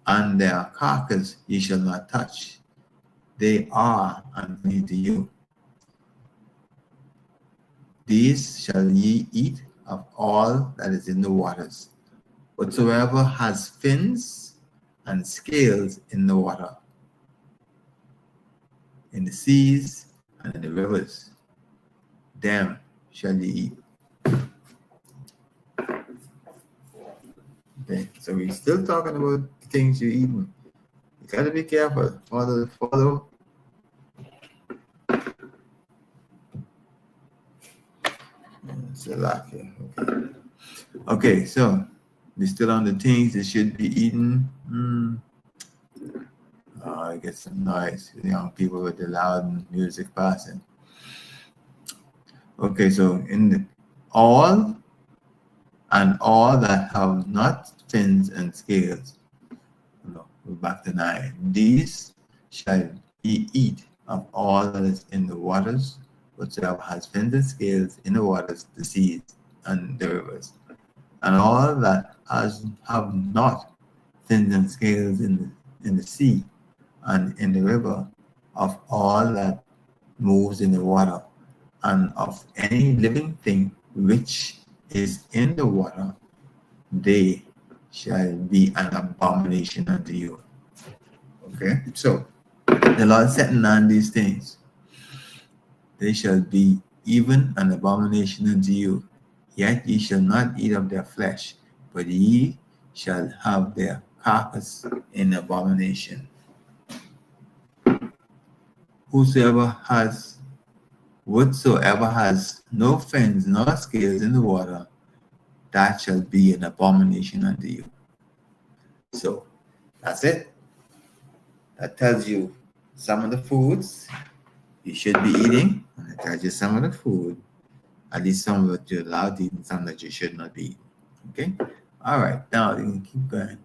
and their carcass ye shall not touch. They are unclean to you. These shall ye eat of all that is in the waters, whatsoever has fins and scales in the water, in the seas and in the rivers, them shall ye eat. Okay, so we're still talking about the things you're eating. You gotta be careful. Follow. Okay, so we're still on the things that should be eaten. I get some noise. Young people with the loud music passing. Okay, so in the all that have not fins and scales. No, we're back to 9. These shall ye eat of all that is in the waters, whatsoever has fins and scales in the waters, the seas, and the rivers. And all that have not fins and scales in the sea and in the river, of all that moves in the water, and of any living thing which is in the water, they shall be an abomination unto you. Okay, so the Lord setting on these things. they shall be even an abomination unto you. Yet ye shall not eat of their flesh, but ye shall have their carcass in abomination. Whatsoever has no fins nor scales in the water, that shall be an abomination unto you. So that's it. That tells you some of the foods you should be eating, and it tells you some of the food, at least some that you're allowed to eat and some that you should not be eating. Okay? All right, now you can keep going.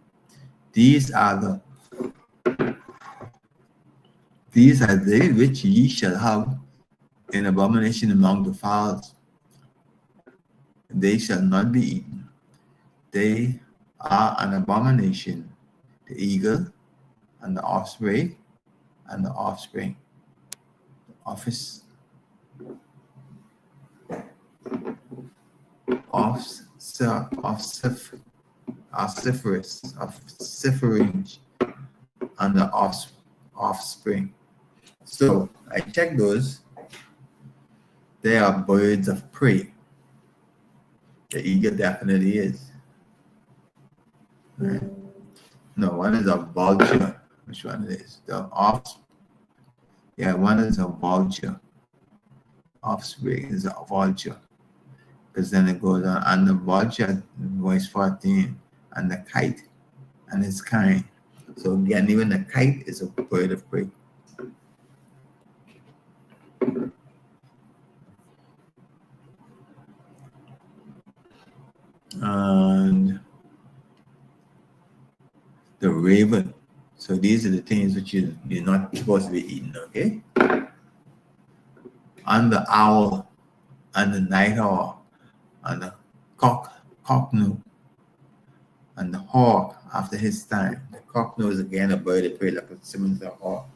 These are they which ye shall have an abomination among the fowls. They shall not be eaten. They are an abomination, the eagle and the osprey and the offspring. Office vociferous and the offspring. So I checked those. They are birds of prey. The eagle definitely is. Right. No, one is a vulture. Which one it is? One is a vulture. Offspring is a vulture. Because then it goes on, and the vulture, verse 14, and the kite, and its kind. So again, even the kite is a bird of prey. And the raven. So these are the things which you're not supposed to be eating, okay? And the owl, and the night owl, and the cocknoo, and the hawk after his time. The cocknoo is again a bird of prey, like a similar to a hawk.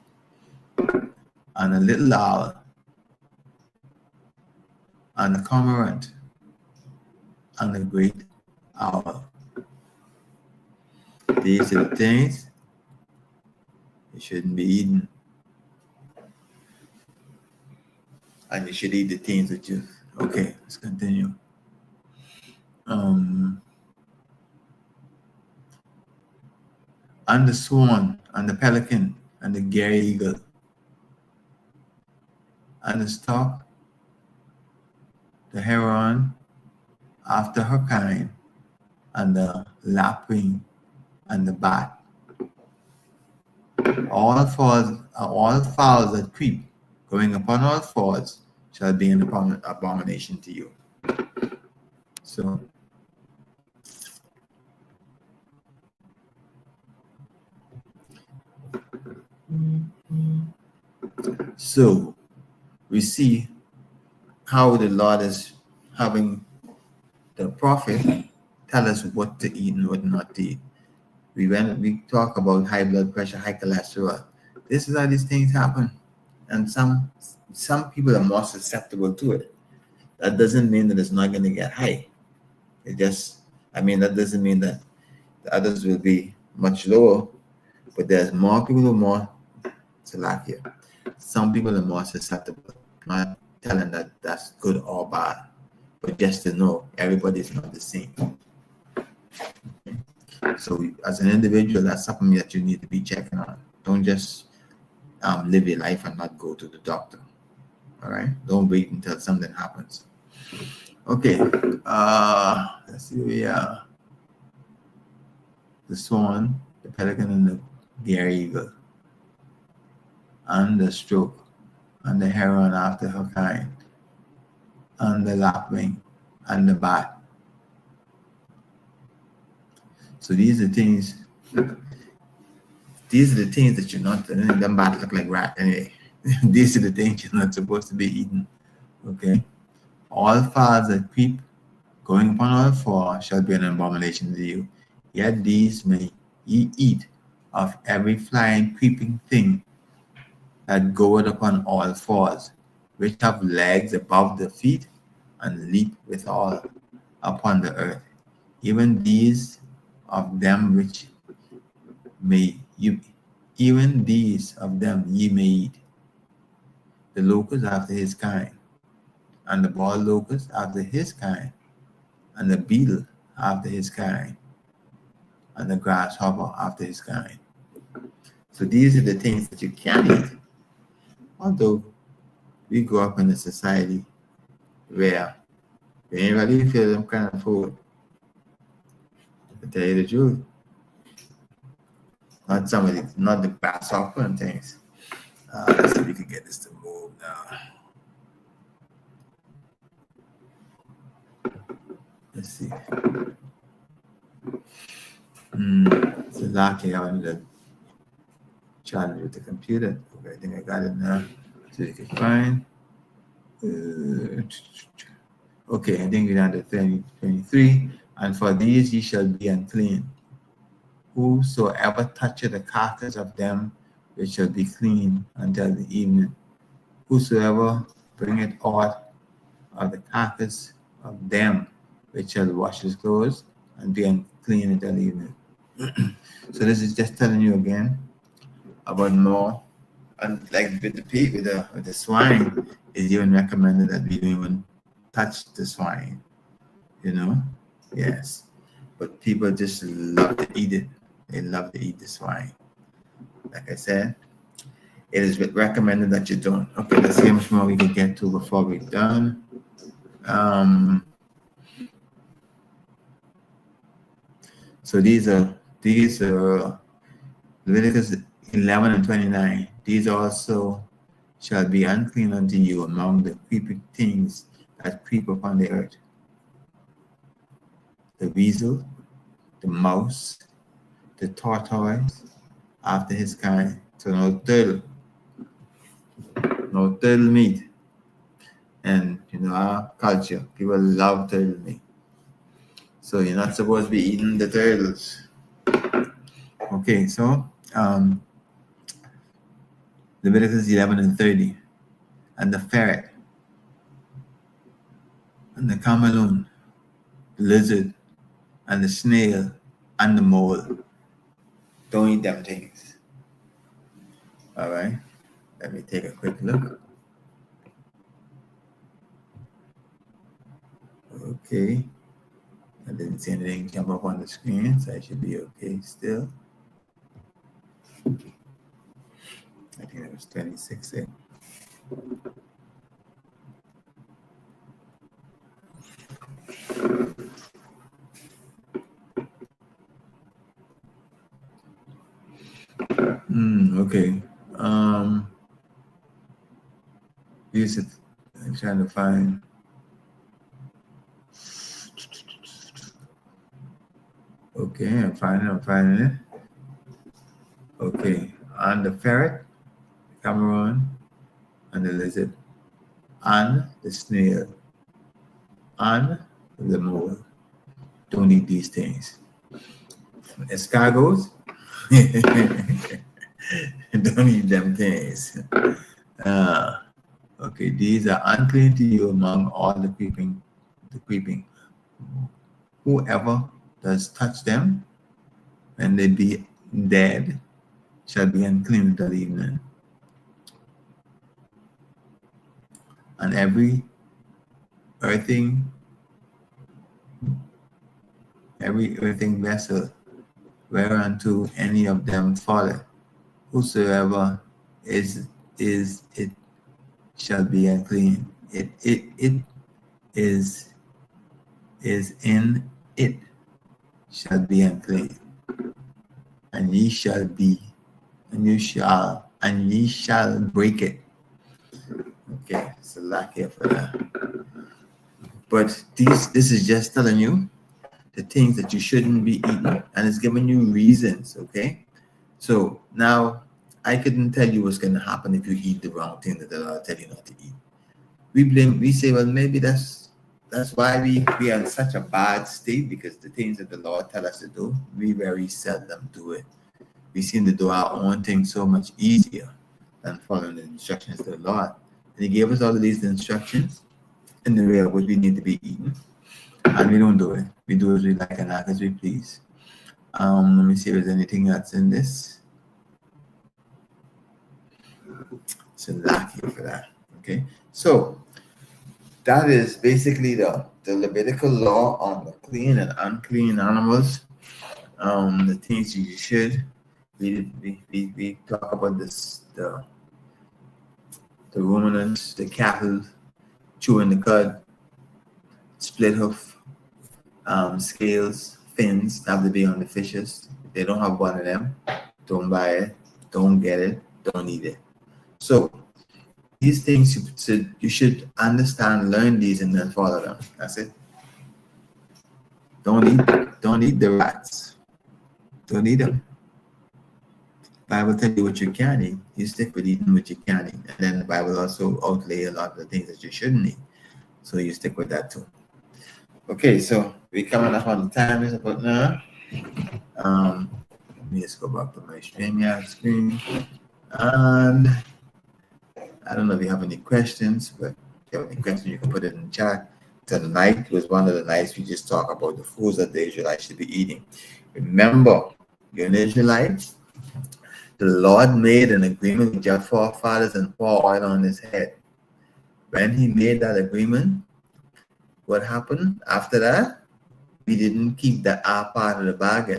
And the little owl, and the cormorant, and the great owl. These are the things you shouldn't be eating. And you should eat the things that you... Okay, let's continue. And the swan, and the pelican, and the gray eagle, and the stork, the heron after her kind, and the lapwing, and the bat. All fowls that creep, going upon all fours, shall be an abomination to you. So we see how the Lord is having the prophet tell us what to eat and what not to eat. We talk about high blood pressure, high cholesterol. This is how these things happen. And some people are more susceptible to it. That doesn't mean that it's not going to get high. That doesn't mean that the others will be much lower, but there's more people who are more Salakia. Some people are more susceptible. I'm not telling that that's good or bad, but just to know everybody's not the same. So as an individual, that's something that you need to be checking on. Don't just live your life and not go to the doctor. All right? Don't wait until something happens. Okay. Let's see where we are. The swan, the pelican, and the gray eagle, and the stork, and the heron after her kind, and the lapwing, and the bat. So these are things. These are the things that you're not. Them bats look like rat anyway. These are the things you're not supposed to be eating. Okay. All fowls that creep, going upon all four, shall be an abomination to you. Yet these may ye eat of every flying, creeping thing that goeth upon all fours, which have legs above the feet, and leap withal upon the earth. Even these of them which ye may eat. the locust after his kind, and the bald locust after his kind, and the beetle after his kind, and the grasshopper after his kind. So these are the things that you can eat. Although we grew up in a society where we ain't really feel them kind of food. To tell you the truth. Not the grasshopper and things. Let's see if we can get this to move now. Let's see. It's a lock here on the challenge with the computer. Okay, I think I got it now. So you can find. Okay, I think we're down to 23. And for these ye shall be unclean. Whosoever toucheth the carcass of them, it shall be clean until the evening. Whosoever bringeth aught of the carcass of them, which shall wash his clothes and be unclean until evening. So this is just telling you again about more. And like with the pig, with the swine, it's even recommended that we don't even touch the swine. You know? Yes. But people just love to eat it. They love to eat the swine. Like I said, it is recommended that you don't. Okay, let's see how much more we can get to before we're done. So these are Leviticus 11 and 29. These also shall be unclean unto you among the creeping things that creep upon the earth. The weasel, the mouse, the tortoise, after his kind. So no turtle meat. And you know, our culture, people love turtle meat. So you're not supposed to be eating the turtles. Okay, so Leviticus 11 and 30. And the ferret, and the cameleon, the lizard, and the snail, and the mole. Don't eat them things. All right. Let me take a quick look. Okay. I didn't see anything jump up on the screen, so I should be okay still. I think it was 26 there. Okay. Use it. I'm trying to find. Okay, I'm finding it. Okay, on the ferret, the Cameroon, and the lizard, and the snail, and the mole. Don't eat these things. Escargots, don't eat them things. Okay, these are unclean to you among all the creeping. Whoever does touch them, and they be dead, shall be unclean until evening. And every earthing vessel whereunto any of them falleth, whosoever is it shall be unclean. It is in it shall be unclean, and ye shall break it. Okay, so lack here for that. But this is just telling you the things that you shouldn't be eating, and it's giving you reasons. Okay, so now I couldn't tell you what's going to happen if you eat the wrong thing that the Lord tell you not to eat. We say, well, maybe that's why we are in such a bad state, because the things that the Lord tell us to do, we very seldom do it. We seem to do our own thing so much easier than following the instructions of the Lord. And He gave us all of these instructions in the way of what we need to be eating, and we don't do it. We do as we like and act as we please. Let me see if there's anything else in this. So lucky for that. Okay, so that is basically the Levitical law on the clean and unclean animals. The things you should. We talk about this, the ruminants, the cattle, chewing the cud, split hoof, scales, fins have to be on the fishes. If they don't have one of them, don't buy it, don't get it, don't eat it. So these things you should understand, learn these, and then follow them. That's it. Don't eat the rats. Don't eat them. Bible tells you what you can eat. You stick with eating what you can eat. And then the Bible also outlay a lot of the things that you shouldn't eat. So you stick with that too. Okay, so we're coming up on the time is about now. Let me just go back to my StreamYard screen. And I don't know if you have any questions, but if you have any questions, you can put it in the chat. Tonight was one of the nights we just talk about the foods that the Israelites should be eating. Remember, you're an Israelite. The Lord made an agreement with your forefathers and poured oil on his head. When he made that agreement, what happened after that? We didn't keep the our part of the bargain.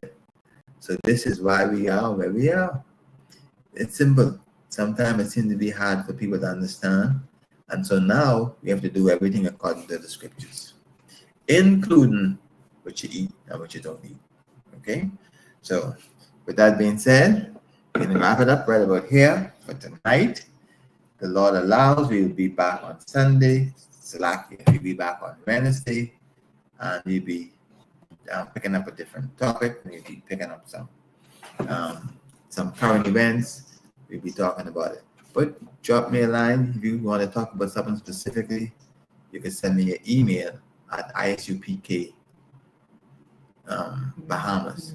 So this is why we are where we are. It's simple. Sometimes it seems to be hard for people to understand. And so now we have to do everything according to the scriptures, including what you eat and what you don't eat. Okay? So with that being said, we're going to wrap it up right about here for tonight. The Lord allows, we will be back on Sunday. Salakia, we'll be back on Wednesday. And we'll be picking up a different topic. We'll be picking up some current events. We'll be talking about it. But drop me a line if you want to talk about something specifically. You can send me an email at ISUPK Bahamas.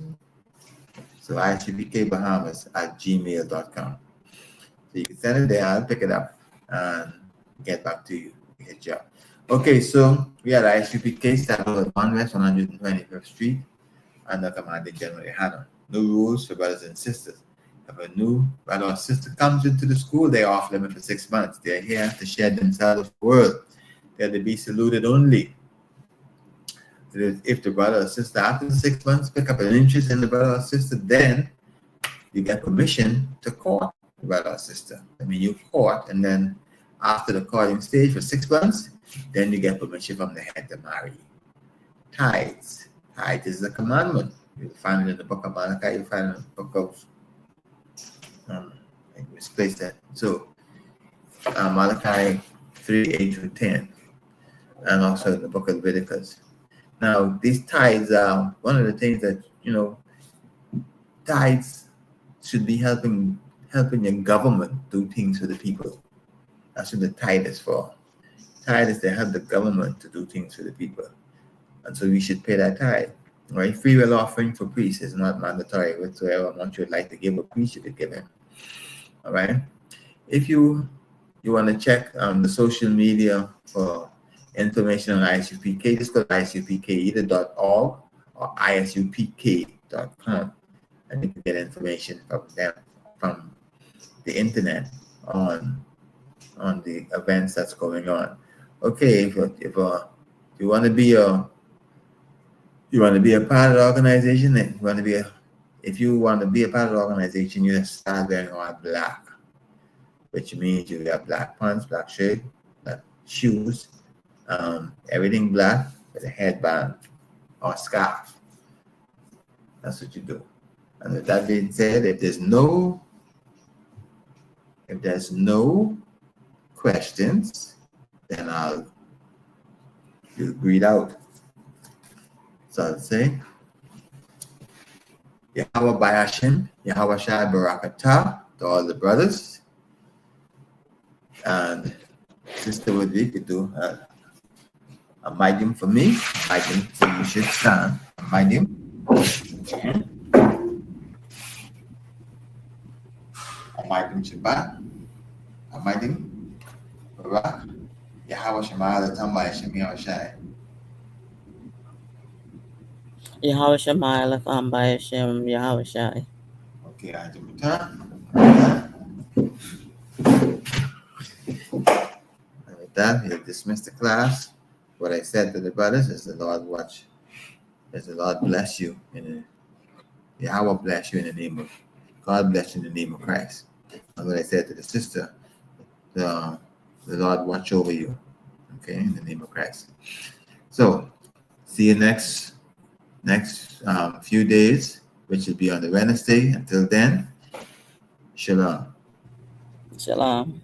So ISUPK Bahamas at gmail.com. So you can send it there. I'll pick it up and get back to you. Good job. Okay, so we are at ISUPK, started at 1 West 125th Street, under Commanding General Hanna. No rules for brothers and sisters. If a new brother or sister comes into the school, they are off limit for 6 months. They're here to share themselves with the world. They're to be saluted only. If the brother or sister after 6 months pick up an interest in the brother or sister, then you get permission to court the brother or sister. I mean, you court, and then after the courting stage for 6 months, then you get permission from the head to marry. Tithes. Tithe is a commandment. You'll find it in the book of Malachi. You'll find it in the book of I misplaced that. So Malachi 3:8-10, and also in the book of Leviticus. Now, these tithes are one of the things that, tithes should be helping your government do things for the people. That's what the tithe is for. Tithe is to help the government to do things for the people. And so we should pay that tithe. Right? Free will offering for priests is not mandatory whatsoever. Once you would like to give a priest, you could give him. All right. If you want to check the social media for information on ISUPK, just go to isupk.org or isupk.com, and you can get information from them, from the internet on the events that's going on. Okay, if you want to be a part of the organization, if you want to be a part of the organization, you have to start wearing all black, which means you have black pants, black shirt, black shoes, everything black with a headband or scarf. That's what you do. And with that being said, if there's no questions, then I'll read out. So I'll say, Yahweh Bayashim, Yahweh Shai Barakatah to all the brothers. And Sister Woodley could do a medium for me. Medium, so you should stand. A medium. A medium Shabbat. A medium Barak. Yahweh Shema Latam Bayashim Yahweh Shai. Yahweh Shema Elefam Bayashem Yahweh Shai. Okay, I do return. that, he'll dismiss the class. What I said to the brothers is the Lord watch. As the Lord bless you in the Yahweh bless you in the name of God bless you in the name of Christ. And what I said to the sister, the Lord watch over you. Okay, in the name of Christ. So see you next few days, which will be on the Wednesday. Until then, shalom. Shalom.